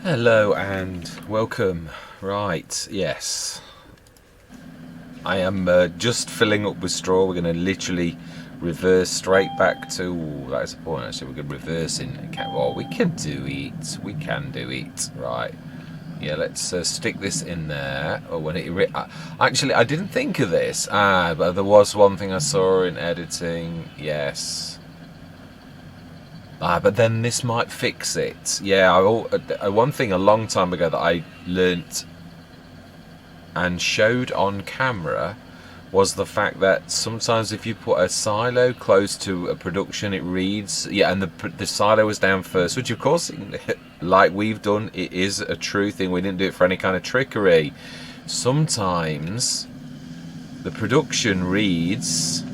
Hello and welcome. Right, yes. I am just filling up with straw. We're going to literally reverse straight back to... Ooh, that is the point actually. We're going to reverse in... Well, we can do it. We can do it. Right. Yeah, let's stick this in there. Oh, when it... Actually, I didn't think of this. But there was one thing I saw in editing. Yes. But then this might fix it. Yeah, one thing a long time ago that I learnt and showed on camera was the fact that sometimes if you put a silo close to a production, it reads, yeah, and the silo was down first, which of course, like we've done, it is a true thing. We didn't do it for any kind of trickery. Sometimes the production reads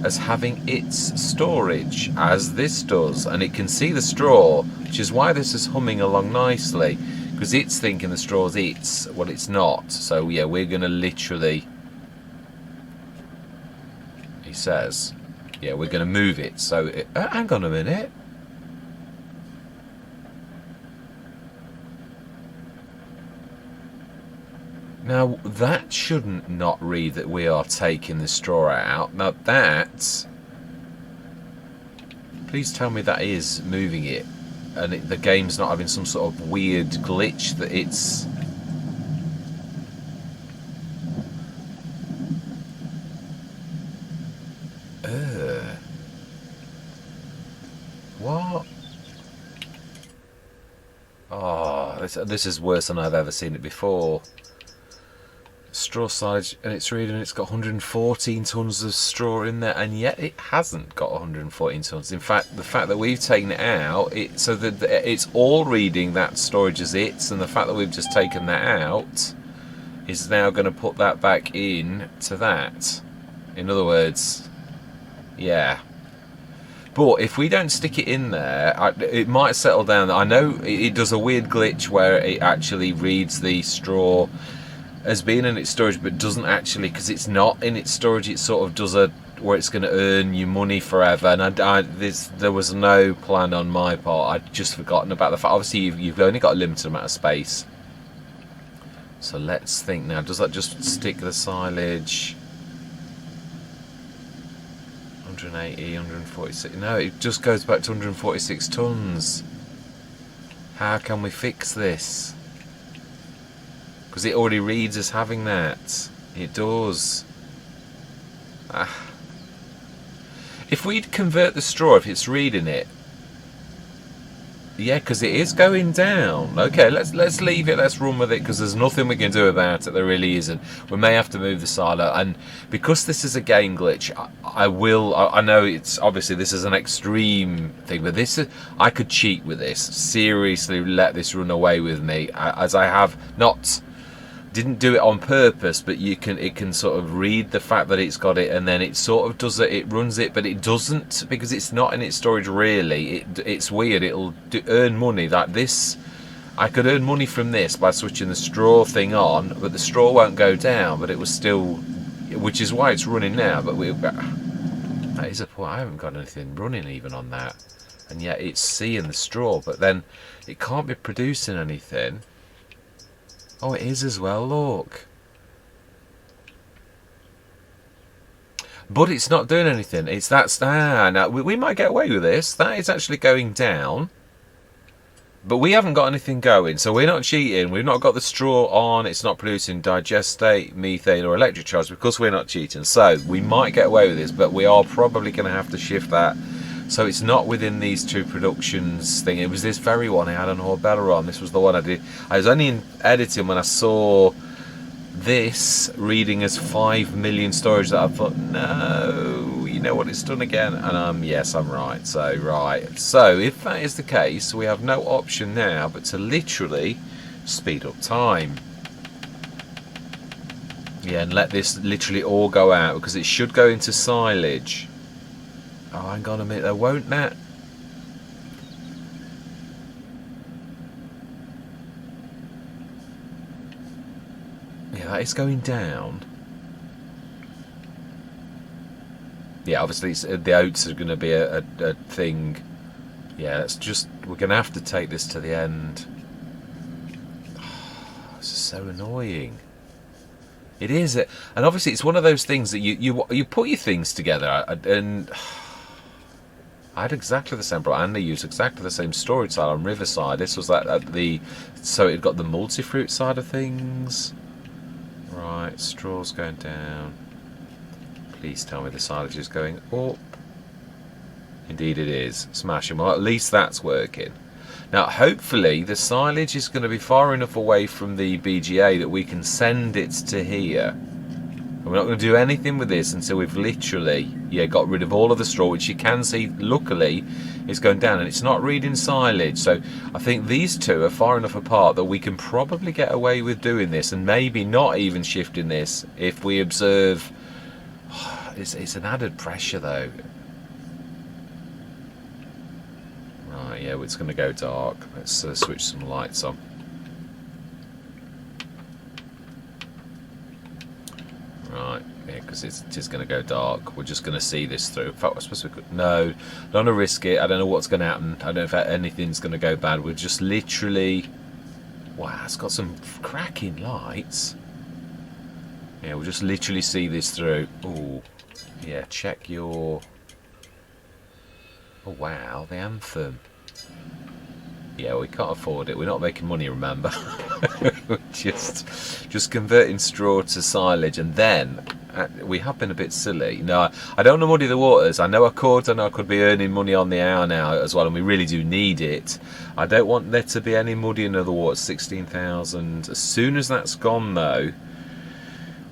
as having its storage, as this does, and it can see the straw, which is why this is humming along nicely, because it's thinking the straw's its. Well, it's not. So yeah, we're gonna literally, he says, yeah, we're gonna move it. So hang on a minute. Now that shouldn't not read that we are taking the straw out. Now that, please tell me that is moving it, and the game's not having some sort of weird glitch that it's... What? Oh, this is worse than I've ever seen it before. Straw silage, and it's reading it's got 114 tons of straw in there, and yet it hasn't got 114 tons. In fact, the fact that we've taken it out, so that it's all reading that storage as its, and the fact that we've just taken that out is now going to put that back in to that. In other words, yeah. But if we don't stick it in there, it might settle down. I know it does a weird glitch where it actually reads the straw as being in its storage, but doesn't actually, because it's not in its storage. It sort of does where it's going to earn you money forever. And there was no plan on my part. I'd just forgotten about the fact. Obviously, you've only got a limited amount of space. So let's think now. Does that just stick the silage? 180, 146. No, it just goes back to 146 tons. How can we fix this? Because it already reads as having that. It does. If we'd convert the straw, if it's reading it, yeah, because it is going down. Okay, let's leave it. Let's run with it, because there's nothing we can do about it. There really isn't. We may have to move the silo, and because this is a game glitch, I know it's obviously this is an extreme thing, but I could cheat with this. Seriously, let this run away with me, as I have not. Didn't do it on purpose, but it can sort of read the fact that it's got it, and then it sort of does it. It runs it, but it doesn't, because it's not in its storage really. It's weird. It'll earn money like this. I could earn money from this by switching the straw thing on, but the straw won't go down. But it was still, which is why it's running now. But that is a point. I haven't got anything running even on that, and yet it's seeing the straw, but then it can't be producing anything. Oh, it is as well, look. But it's not doing anything. Now we might get away with this. That is actually going down. But we haven't got anything going, so we're not cheating. We've not got the straw on. It's not producing digestate, methane, or electric charge, because we're not cheating. So we might get away with this, but we are probably going to have to shift that. So it's not within these two productions thing. It was this very one I had on Horbella on. This was the one I did. I was only in editing when I saw this reading as 5 million storage that I thought, no, you know what, it's done again. And yes, I'm right. So if that is the case, we have no option now but to literally speed up time. Yeah, and let this literally all go out, because it should go into silage. Oh, hang on a minute, though, won't that? Yeah, that is going down. Yeah, obviously the oats are going to be a thing. Yeah, we're going to have to take this to the end. this is so annoying. It is, and obviously it's one of those things that you put your things together, and I had exactly the same problem, and they used exactly the same storage style on Riverside. This was like so it got the multi-fruit side of things. Right, straws going down. Please tell me the silage is going up. Indeed it is. Smashing. Well, at least that's working. Now, hopefully, the silage is going to be far enough away from the BGA that we can send it to here. And we're not going to do anything with this until we've literally, got rid of all of the straw, which you can see, luckily, is going down. And it's not reading silage. So I think these two are far enough apart that we can probably get away with doing this, and maybe not even shifting this if we observe. It's an added pressure, though. Right, yeah, it's going to go dark. Let's switch some lights on. Right, yeah, because it is going to go dark. We're just going to see this through. In fact, I suppose we could. No, don't want to risk it. I don't know what's going to happen. I don't know if anything's going to go bad. We're just literally. Wow, it's got some cracking lights. Yeah, we'll just literally see this through. Oh, yeah, check your. Oh wow, the anthem. Yeah, we can't afford it. We're not making money, remember. We're just converting straw to silage, and then we have been a bit silly. No, I don't want to muddy the waters. I know I could be earning money on the hour now as well, and we really do need it. I don't want there to be any muddying of the waters. 16,000. As soon as that's gone, though,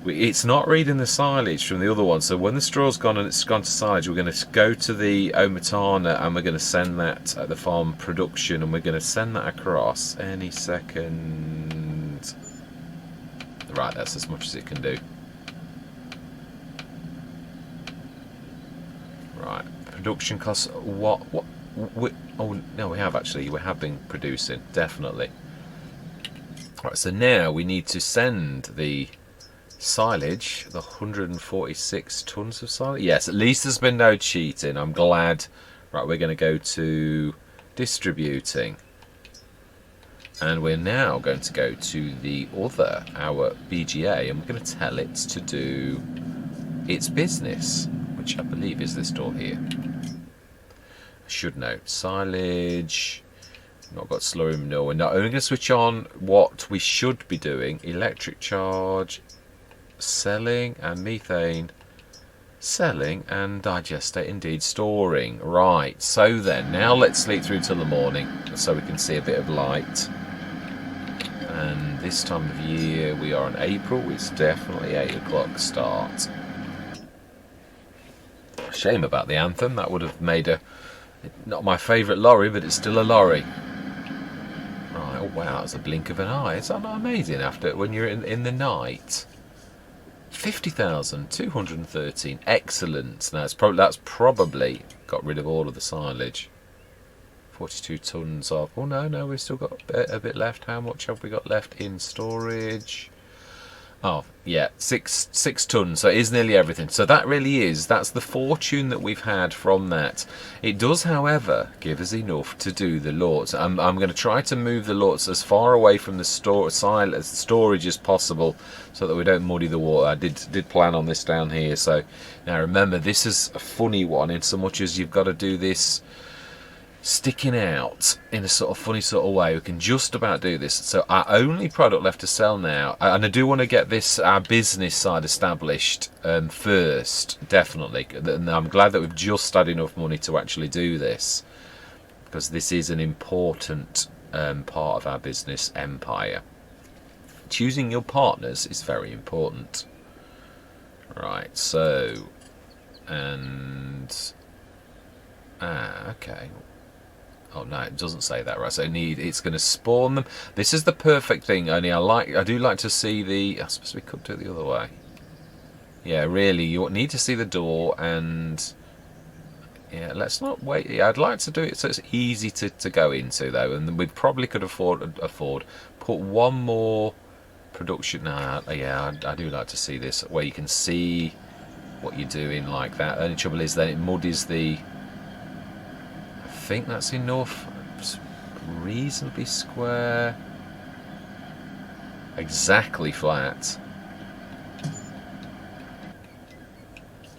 it's not reading the silage from the other one. So when the straw's gone and it's gone to silage, we're going to go to the Omatana and we're going to send that at the farm production, and we're going to send that across any second. Right, that's as much as it can do. Right, production costs. What? Oh no, we have actually. We have been producing, definitely. Right, so now we need to send the silage, the 146 tons of silage. Yes, at least there's been no cheating. I'm glad. Right, we're going to go to distributing, and we're now going to go to the other, our BGA, and we're going to tell it to do its business, which I believe is this door here. I should note silage. Not got slurry manure. We're not only going to switch on what we should be doing: electric charge, selling, and methane, selling, and digestate, indeed storing. Right, so then now let's sleep through till the morning so we can see a bit of light. And this time of year, we are in April, it's definitely 8 o'clock start. Shame about the anthem. That would have made not my favourite lorry, but it's still a lorry. Right, oh wow, it's a blink of an eye. It's not amazing after when you're in the night. 50,213. Excellent. Now that's probably got rid of all of the silage. 42 tons of. Oh no, we've still got a bit left. How much have we got left in storage? Oh yeah, six tons. So it is nearly everything. So that really is. That's the fortune that we've had from that. It does, however, give us enough to do the lots. I'm going to try to move the lots as far away from the storage as possible, so that we don't muddy the water. I did plan on this down here. So now remember, this is a funny one in so much as you've got to do this sticking out in a sort of funny sort of way. We can just about do this. So our only product left to sell now, and I do want to get this our business side established first, definitely. And I'm glad that we've just had enough money to actually do this, because this is an important part of our business empire. Choosing your partners is very important. Right, so and okay. Oh no, it doesn't say that, right? So it's going to spawn them. This is the perfect thing. Only I do like to see the. I suppose we could do it the other way. Yeah, really, you need to see the door, and yeah, let's not wait. Yeah, I'd like to do it so it's easy to go into though, and we probably could afford put one more production. Yeah, I do like to see this where you can see what you're doing like that. The only trouble is then it muddies the. I think that's enough. It's reasonably square. Exactly flat.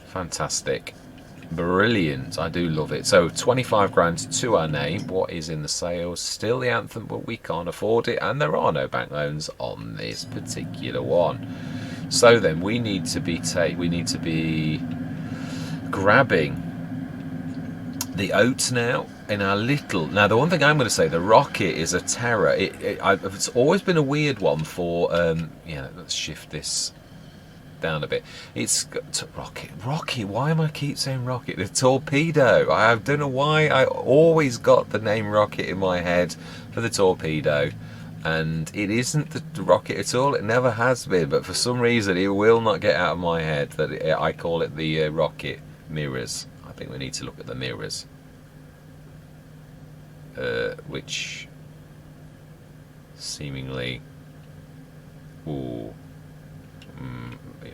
Fantastic. Brilliant. I do love it. So 25 grand to our name. What is in the sales? Still the Anthem, but we can't afford it, and there are no bank loans on this particular one. So then we need to be grabbing the oats now in our little. Now the one thing I'm going to say, the Rocket is a terror. It's always been a weird one for. Yeah, let's shift this down a bit. It's got Rocket. Why am I keep saying Rocket? The torpedo. I don't know why. I always got the name Rocket in my head for the torpedo, and it isn't the Rocket at all. It never has been. But for some reason, it will not get out of my head that I call it the Rocket mirrors. I think we need to look at the mirrors, which seemingly. Ooh.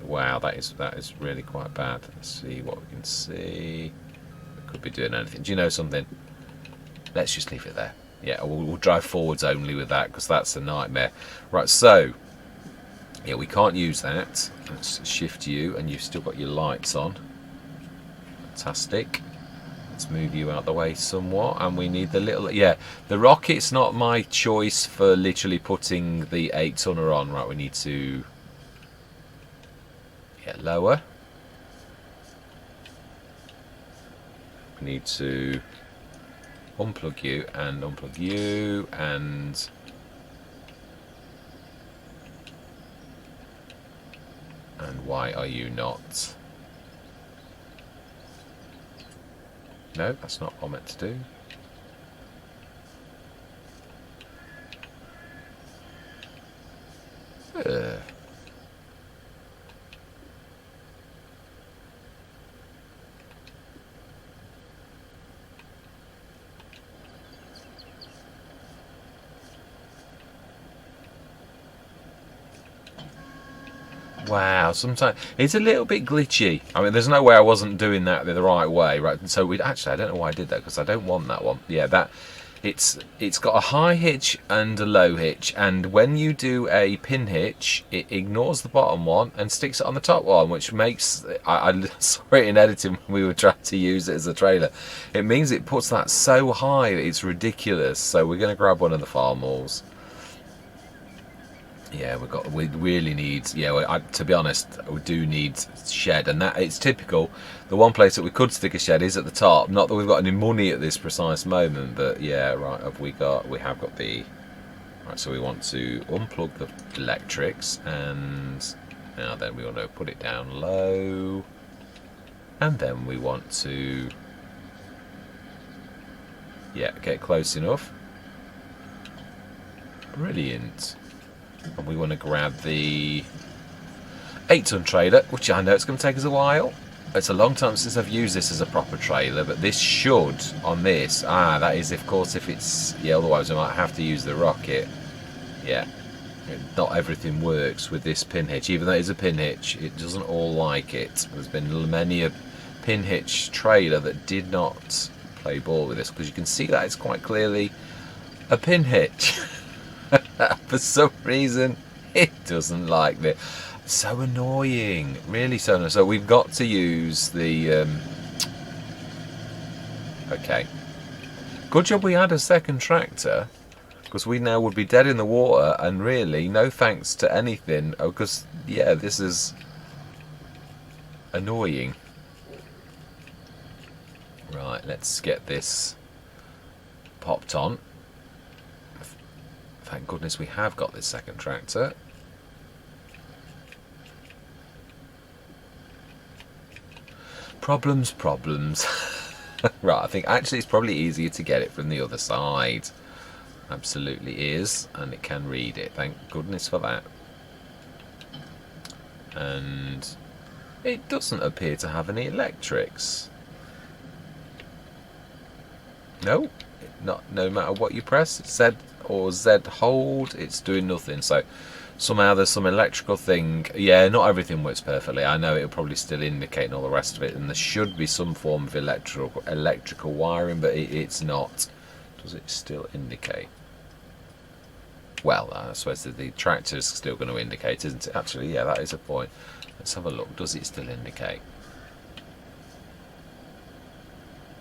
Wow, that is really quite bad. Let's see what we can see. We could be doing anything. Do you know something? Let's just leave it there. Yeah, we'll drive forwards only with that, because that's a nightmare. Right, so yeah, we can't use that. Let's shift you, and you've still got your lights on. Fantastic. Let's move you out the way somewhat, and we need the little. Yeah, the Rocket's not my choice for literally putting the 8-tonner on. Right, we need to. Lower. We need to unplug you and unplug you, and why are you not? No, that's not what I'm meant to do. Wow, sometimes it's a little bit glitchy. I mean, there's no way I wasn't doing that the right way, right? So we actually, I don't know why I did that, because I don't want that one. Yeah, that it's got a high hitch and a low hitch, and when you do a pin hitch, it ignores the bottom one and sticks it on the top one, which makes I saw it in editing when we were trying to use it as a trailer. It means it puts that so high that it's ridiculous. So we're going to grab one of the farm walls. Yeah, we really need. Yeah, to be honest, we do need shed, and that it's typical. The one place that we could stick a shed is at the top. Not that we've got any money at this precise moment, but yeah, right. We have got the. Right, so we want to unplug the electrics, and now then we want to put it down low, and then we want to. Yeah, get close enough. Brilliant. And we want to grab the 8-ton trailer, which I know it's going to take us a while. It's a long time since I've used this as a proper trailer, but this should, on this, that is, of course, if it's, yeah, otherwise I might have to use the Rocket. Yeah, not everything works with this pin hitch. Even though it's a pin hitch, it doesn't all like it. There's been many a pin hitch trailer that did not play ball with this, because you can see that it's quite clearly a pin hitch. For some reason, it doesn't like it. So annoying, really so annoying. So we've got to use the. Okay. Good job we had a second tractor, because we now would be dead in the water, and really, no thanks to anything. Because yeah, this is annoying. Right, let's get this popped on. Thank goodness we have got this second tractor. Problems. Right, I think actually it's probably easier to get it from the other side. Absolutely is, and it can read it. Thank goodness for that. And it doesn't appear to have any electrics. No, no matter what you press, Z or Z hold, it's doing nothing. So somehow there's some electrical thing. Yeah, not everything works perfectly. I know it'll probably still indicate and all the rest of it, and there should be some form of electrical wiring, but it's not. Does it still indicate? Well, I suppose the tractor's still going to indicate, isn't it? Actually, yeah, that is a point. Let's have a look. Does it still indicate?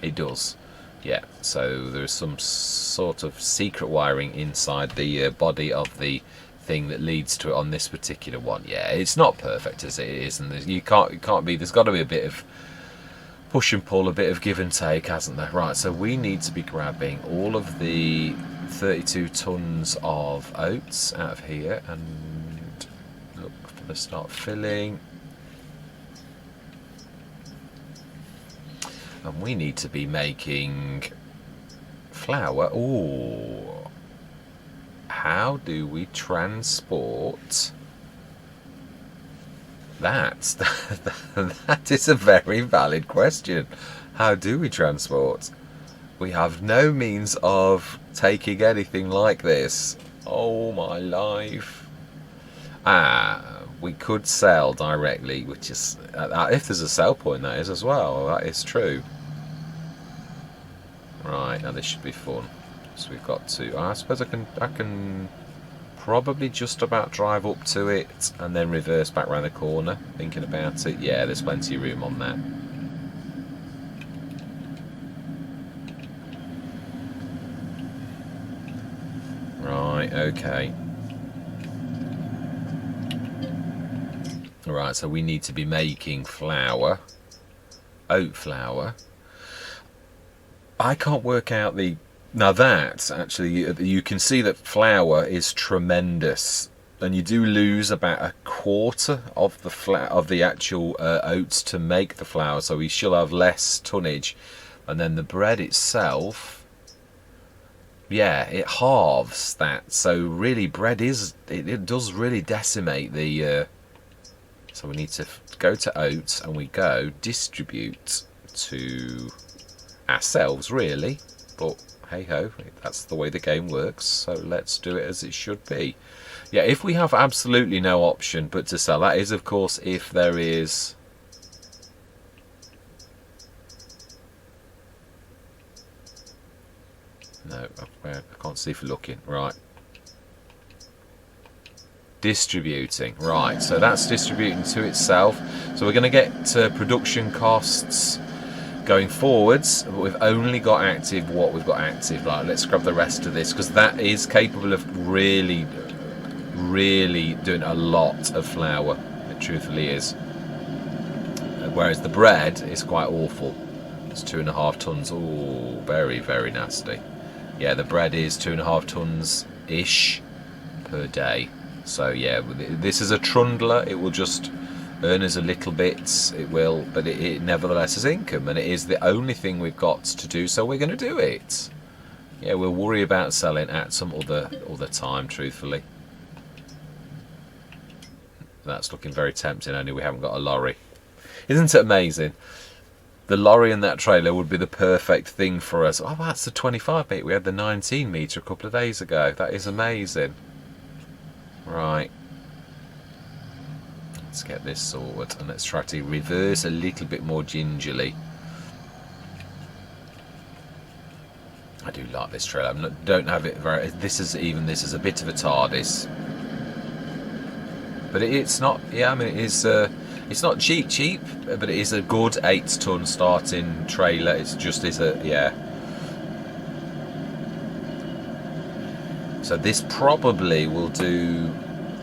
It does. Yeah, so there's some sort of secret wiring inside the body of the thing that leads to it on this particular one. Yeah, it's not perfect as it is, and you can't be. There's got to be a bit of push and pull, a bit of give and take, hasn't there? Right, so we need to be grabbing all of the 32 tons of oats out of here and look for the start filling. And we need to be making flour. Ooh. How do we transport that? That is a very valid question. How do we transport? We have no means of taking anything like this. Oh my life. We could sell directly, which is, if there's a sell point, that is as well. That is true. Right, now this should be fun. So we've got to, I suppose I can probably just about drive up to it and then reverse back around the corner, thinking about it. Yeah, there's plenty of room on that. Right, okay. Right, so we need to be making flour, oat flour. I can't work out the... Now that, actually, you can see that flour is tremendous, and you do lose about a quarter of the actual oats to make the flour, so we shall have less tonnage. And then the bread itself, yeah, it halves that. So really, bread is, it does really decimate the... So we need to go to oats, and we go distribute to ourselves, really, but hey ho, that's the way the game works, so let's do it as it should be. Yeah, if we have absolutely no option but to sell, that is of course if there is... No, I can't see for looking. Right. Distributing. Right, so that's distributing to itself. So we're going to get production costs going forwards, but we've only got active what we've got active. Like, let's grab the rest of this, because that is capable of really doing a lot of flour. It truthfully is. Whereas the bread is quite awful. It's 2.5 tons. Oh, very, very nasty. Yeah, the bread is 2.5 tons ish per day. So yeah, this is a trundler. It will just earn us a little bit, it will, but it nevertheless is income, and it is the only thing we've got to do, so we're going to do it. Yeah, we'll worry about selling at some other time, truthfully. That's looking very tempting, only we haven't got a lorry. Isn't it amazing? The lorry and that trailer would be the perfect thing for us. Oh, that's the 25 metre. We had the 19 metre a couple of days ago. That is amazing. Right. Let's get this sorted, and let's try to reverse a little bit more gingerly. I do like this trailer. Don't have it very... This is a bit of a TARDIS. But it's not... Yeah, I mean, it is... it's not cheap, but it is a good 8-ton starting trailer. It's just is a... Yeah. So this probably will do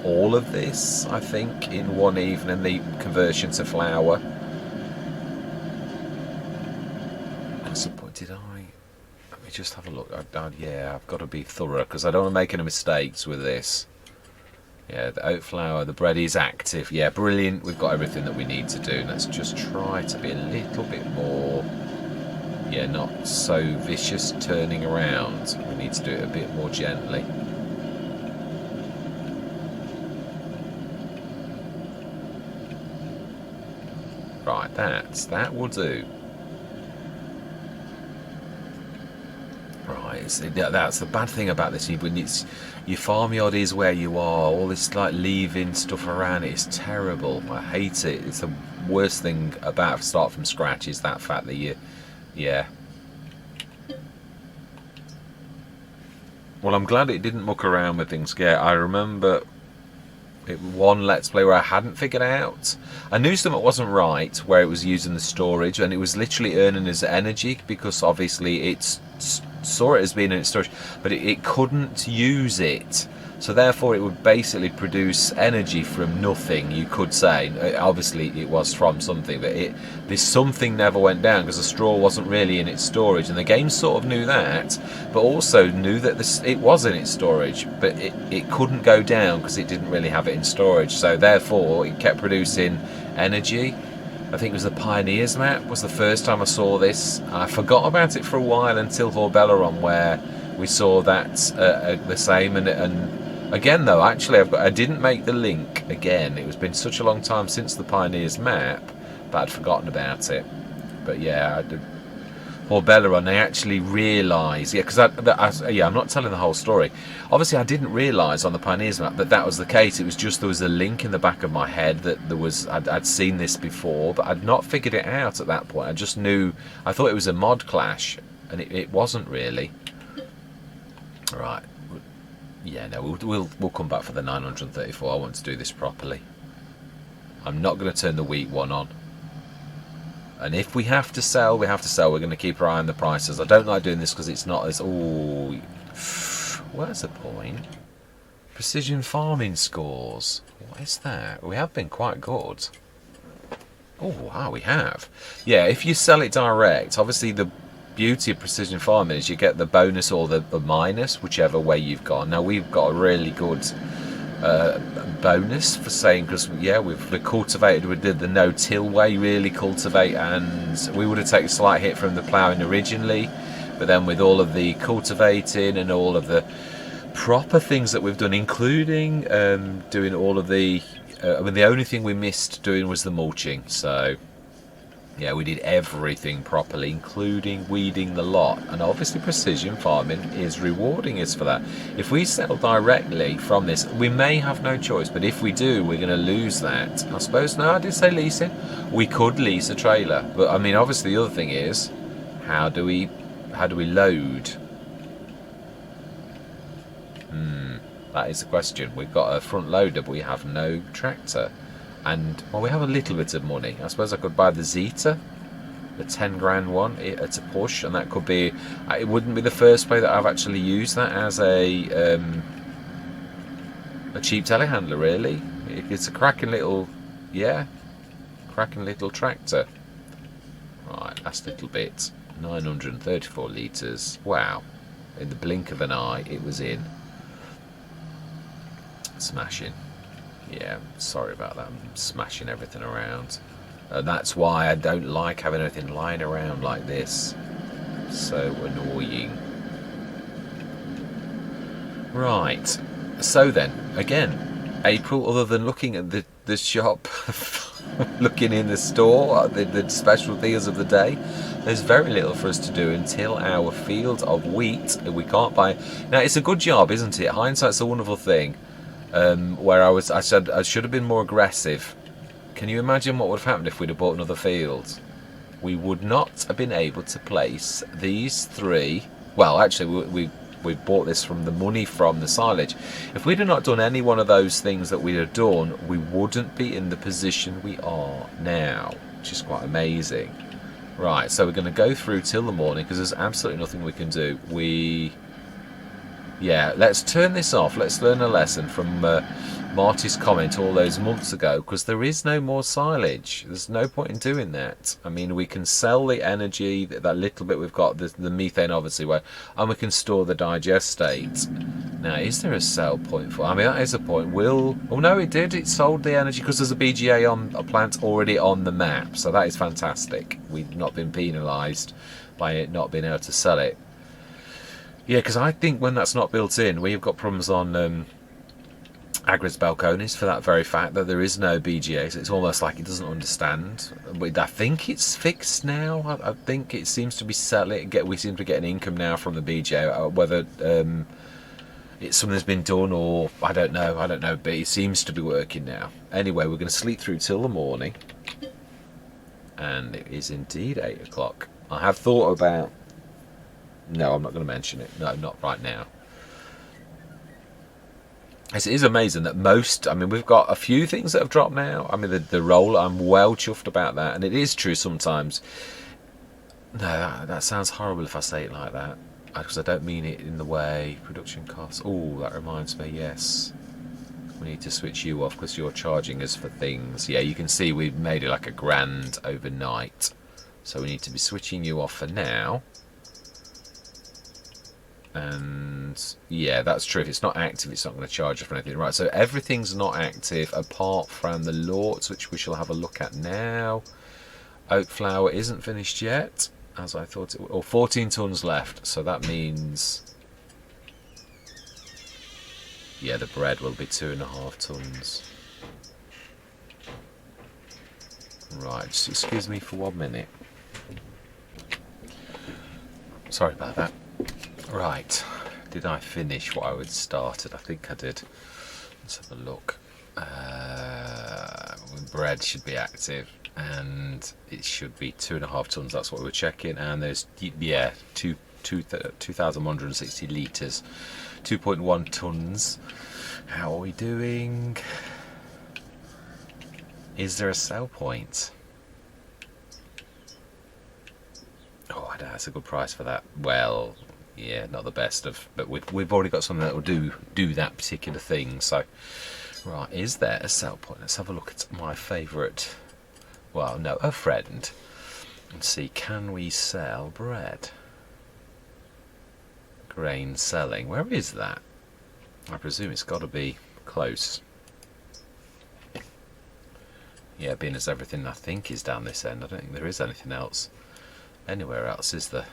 all of this, I think, in one evening, the conversion to flour. At some point did I... Let me just have a look. Yeah, I've got to be thorough, because I don't want to make any mistakes with this. Yeah, the oat flour, the bread is active. Yeah, brilliant. We've got everything that we need to do. Let's just try to be a little bit more... Yeah, not so vicious turning around. We need to do it a bit more gently. Right, that will do. Right, that's the bad thing about this. When your farmyard is where you are, all this like leaving stuff around, it's terrible. I hate it. It's the worst thing about start from scratch, is that fact that yeah. Well, I'm glad it didn't muck around with things. Yeah, I remember one Let's Play where I hadn't figured out. I knew something wasn't right where it was using the storage, and it was literally earning as energy because obviously it saw it as being in its storage, but it couldn't use it. So therefore it would basically produce energy from nothing, you could say. Obviously it was from something, but this something never went down because the straw wasn't really in its storage, and the game sort of knew that, but also knew that it was in its storage, but it couldn't go down because it didn't really have it in storage. So therefore it kept producing energy. I think it was the Pioneers map was the first time I saw this. I forgot about it for a while until Horbelleron, where we saw that the same. And again, though, actually, I didn't make the link again. It was been such a long time since the Pioneers map that I'd forgotten about it. But yeah, Horbelleron, they actually realise, yeah, because I'm not telling the whole story. Obviously, I didn't realise on the Pioneers map that was the case. It was just there was a link in the back of my head that there was. I'd seen this before, but I'd not figured it out at that point. I just knew. I thought it was a mod clash, and it wasn't really. All right. Yeah, no, we'll come back for the 934. I want to do this properly. I'm not going to turn the wheat one on. And if we have to sell, we have to sell. We're going to keep our eye on the prices. I don't like doing this because it's not as... Oh, where's the point? Precision farming scores. What is that? We have been quite good. Oh, wow, we have. Yeah, if you sell it direct, obviously the beauty of precision farming is you get the bonus or the minus, whichever way you've gone. Now, we've got a really good... bonus for saying, because yeah, we've cultivated, we did the no-till way, really cultivate, and we would have taken a slight hit from the ploughing originally, but then with all of the cultivating and all of the proper things that we've done, including doing all of the I mean, the only thing we missed doing was the mulching. So yeah, we did everything properly, including weeding the lot. And obviously precision farming is rewarding us for that. If we sell directly from this, we may have no choice, but if we do, we're going to lose that. I suppose, no, I did say leasing. We could lease a trailer. But I mean, obviously the other thing is, how do we load? That is the question. We've got a front loader, but we have no tractor. And, well, we have a little bit of money. I suppose I could buy the Zeta, the 10 grand one, at a push, and that could be... It wouldn't be the first way that I've actually used that as a cheap telehandler, really. It's a cracking little... Yeah, cracking little tractor. Right, last little bit. 934 litres. Wow. In the blink of an eye, it was in. Smashing. Yeah, sorry about that. I'm smashing everything around. And that's why I don't like having anything lying around like this. So annoying. Right. So then, again, April, other than looking at the shop, looking in the store, the special deals of the day, there's very little for us to do until our field of wheat we can't buy. Now, it's a good job, isn't it? Hindsight's a wonderful thing. Where I said I should have been more aggressive. Can you imagine what would have happened if we'd have bought another field? We would not have been able to place these three. Well, actually, we bought this from the money from the silage. If we'd have not done any one of those things that we'd have done, we wouldn't be in the position we are now, which is quite amazing. Right, so we're going to go through till the morning because there's absolutely nothing we can do. Yeah, let's turn this off. Let's learn a lesson from Marty's comment all those months ago, because there is no more silage. There's no point in doing that. I mean, we can sell the energy, that little bit we've got, the methane obviously, and we can store the digestate. Now, is there a sell point for... I mean, that is a point. Oh no, it did. It sold the energy because there's a BGA on a plant already on the map. So that is fantastic. We've not been penalised by it not being able to sell it. Yeah, because I think when that's not built in, we've got problems on Agris balconis for that very fact that there is no BGA. So it's almost like it doesn't understand. But I think it's fixed now. I think it seems to be selling. We seem to get an income now from the BGA. Whether it's something that's been done or I don't know. But it seems to be working now. Anyway, we're going to sleep through till the morning, and it is indeed 8 o'clock. I have thought about... No, I'm not going to mention it. No, not right now. It is amazing that most, I mean, we've got a few things that have dropped now. I mean, the roll, I'm well chuffed about that. And it is true sometimes. No, that sounds horrible if I say it like that. Because I don't mean it in the way, production costs. Oh, that reminds me, yes. We need to switch you off because you're charging us for things. Yeah, you can see we've made it like a grand overnight. So we need to be switching you off for now. And yeah, that's true. If it's not active, it's not going to charge us for anything. Right, so everything's not active apart from the Lorts, which we shall have a look at now. Oat flour isn't finished yet, as I thought it would. Or 14 tons left, so that means... yeah, the bread will be 2.5 tons. Right, just excuse me for 1 minute. Sorry about that. Right, did I finish what I had started? I think I did. Let's have a look. Bread should be active, and it should be 2.5 tons. That's what we're checking. And there's 2,160 litres, 2.1 tons. How are we doing? Is there a sell point? Oh, I know, that's a good price for that. Well, yeah, not the best of, but we've already got something that will do that particular thing. So, right, is there a sell point? Let's have a look at my favourite. Well, no, a friend, and see, can we sell bread? Grain selling. Where is that? I presume it's got to be close. Yeah, being as everything I think is down this end, I don't think there is anything else. Anywhere else is the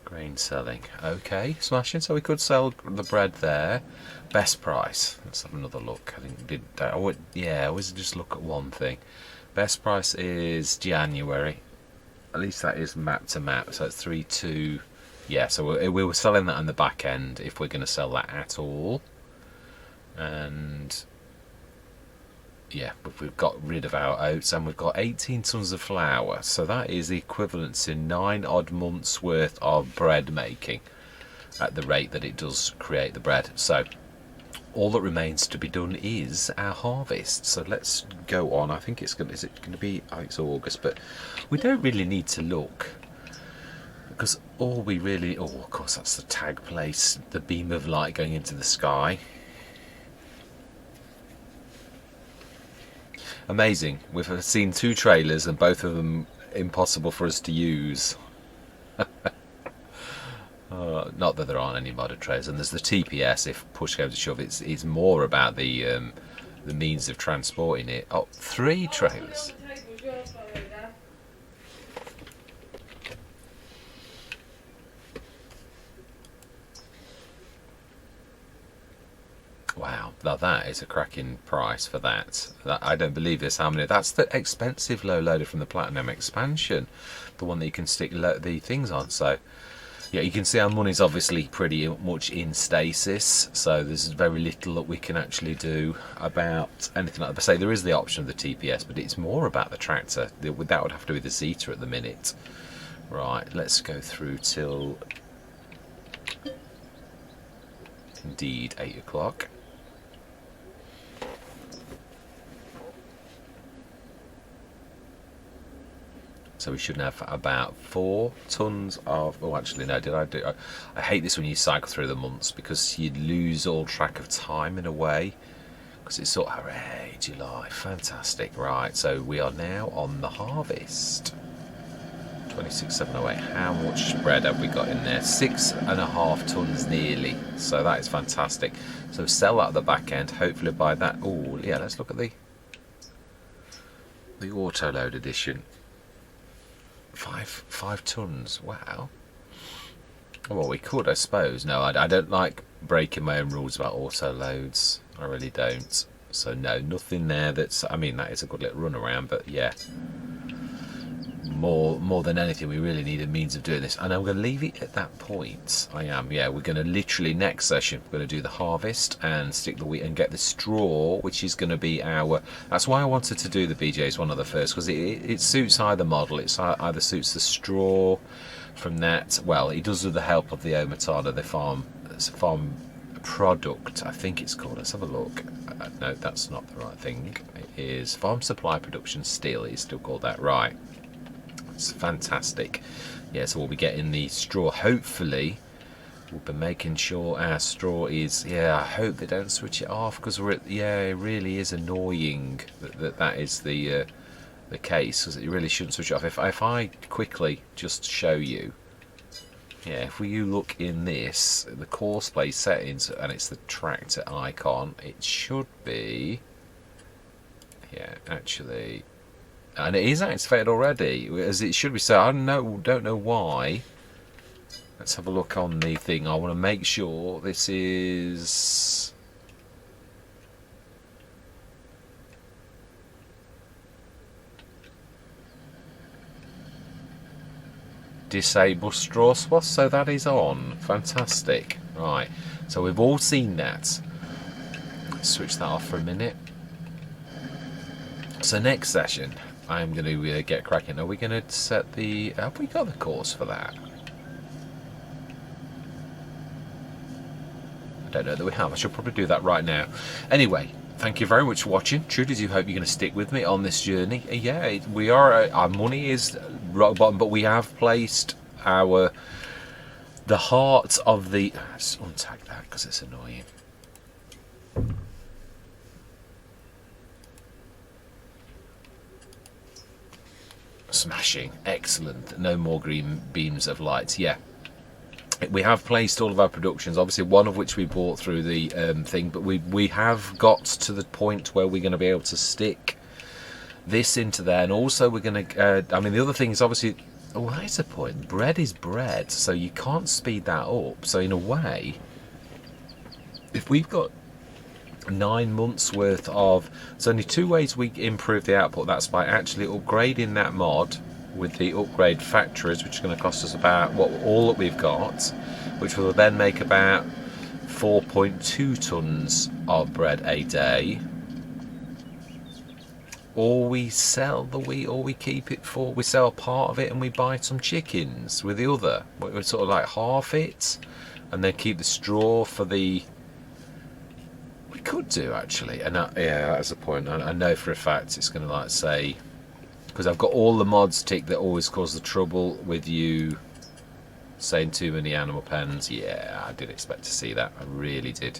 grain selling. Okay, smashing. So we could sell the bread there. Best price. Let's have another look. I think I always just look at one thing. Best price is January. At least that is map to map. So it's 3.2. Yeah, so we were selling that on the back end if we're going to sell that at all. And yeah, we've got rid of our oats, and we've got 18 tons of flour. So that is the equivalent to 9 odd months worth of bread making at the rate that it does create the bread. So all that remains to be done is our harvest. So let's go on. I think it's going to, is it going to be, I think it's August, but we don't really need to look. Because all we really, oh, of course, that's the tag place, the beam of light going into the sky. Amazing. We've seen 2 trailers and both of them impossible for us to use. Not that there aren't any modern trailers. And there's the TPS, if push comes to shove. It's more about the means of transporting it. Oh, 3 trailers. Wow, now that is a cracking price for that. I don't believe this. How many? That's the expensive low loader from the Platinum expansion, the one that you can stick the things on. So yeah, you can see our money's obviously pretty much in stasis. So there's very little that we can actually do about anything like that. Say there is the option of the TPS, but it's more about the tractor. That would have to be the Zeta at the minute. Right, let's go through till indeed 8 o'clock. So we should have about 4 tons of... oh, actually, no, did I do... I hate this when you cycle through the months because you lose all track of time in a way. Because it's sort of, hooray, July, fantastic. Right, so we are now on the harvest. 26,708. How much bread have we got in there? 6.5 tons nearly. So that is fantastic. So sell that at the back end. Hopefully by that... oh, yeah, let's look at the auto load edition. 5 tons. Wow. Well, we could, I suppose. No, I don't like breaking my own rules about auto loads. I really don't. So no, nothing there that's... I mean, that is a good little run around, but yeah. More than anything, we really need a means of doing this, and I'm going to leave it at that point. I am, yeah. We're going to literally next session we're going to do the harvest and stick the wheat and get the straw, which is going to be our... that's why I wanted to do the BJ's one of the first, because it suits either model. It either suits the straw from that. Well, it does with the help of the Omatana, the farm product, I think it's called. Let's have a look. No, that's not the right thing. It is Farm Supply Production Steel. It's still called that, right? It's fantastic. Yeah, so we'll be getting the straw. Hopefully, we'll be making sure our straw is. Yeah, I hope they don't switch it off, because yeah, it really is annoying that is the case, because it really shouldn't switch it off. If I quickly just show you. Yeah, if you look in this, the course play settings, and it's the tractor icon, it should be, yeah, actually, and it is activated already, as it should be. So I don't know why. Let's have a look on the thing. I want to make sure this is. Disable straw swath, so that is on. Fantastic. Right, so we've all seen that. Let's switch that off for a minute. So next session, I'm going to get cracking. Are we going to set the... Have we got the course for that? I don't know that we have. I should probably do that right now. Anyway, thank you very much for watching. Truly do hope you're going to stick with me on this journey. Yeah, we are. Our money is rock bottom, but we have placed the heart of the. Let's untag that because it's annoying. Smashing, excellent. No more green beams of light. Yeah. We have placed all of our productions, obviously one of which we bought through the thing, but we have got to the point where we're going to be able to stick this into there, and also we're going to, I mean the other thing is obviously, oh that's the point, bread is bread, so you can't speed that up. So in a way, if we've got 9 months worth of, there's only 2 ways we improve the output. That's by actually upgrading that mod with the upgrade factories, which is going to cost us about all that we've got, which will then make about 4.2 tons of bread a day, or we sell the wheat, or we keep it for, we sell part of it and we buy some chickens with the other. We sort of like half it and then keep the straw for the, we could do actually, and yeah, that's the point. I know for a fact it's going to like say, because I've got all the mods ticked that always cause the trouble with you saying too many animal pens. Yeah, I did expect to see that. I really did.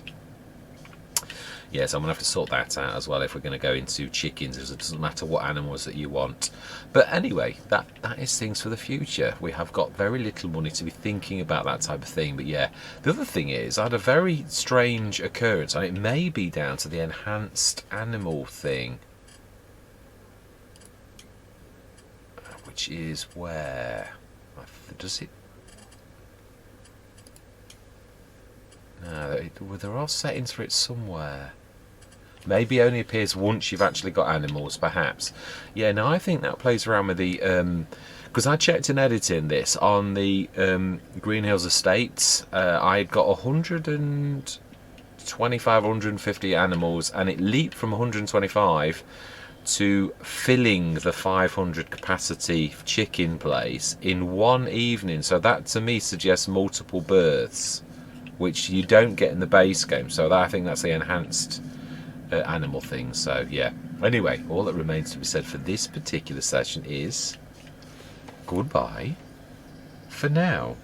Yeah, so I'm going to have to sort that out as well if we're going to go into chickens, because it doesn't matter what animals that you want. But anyway, that is things for the future. We have got very little money to be thinking about that type of thing. But yeah, the other thing is I had a very strange occurrence, and it may be down to the enhanced animal thing. Which is where does it? No, there are settings for it somewhere. Maybe only appears once you've actually got animals, perhaps. Yeah, no, I think that plays around with the because I checked in editing this on the Green Hills Estates. I got 125, 150 animals, and it leaped from 125 to filling the 500 capacity chicken place in one evening. So that to me suggests multiple births, which you don't get in the base game. So I think that's the enhanced animal thing. So yeah, anyway, all that remains to be said for this particular session is goodbye for now.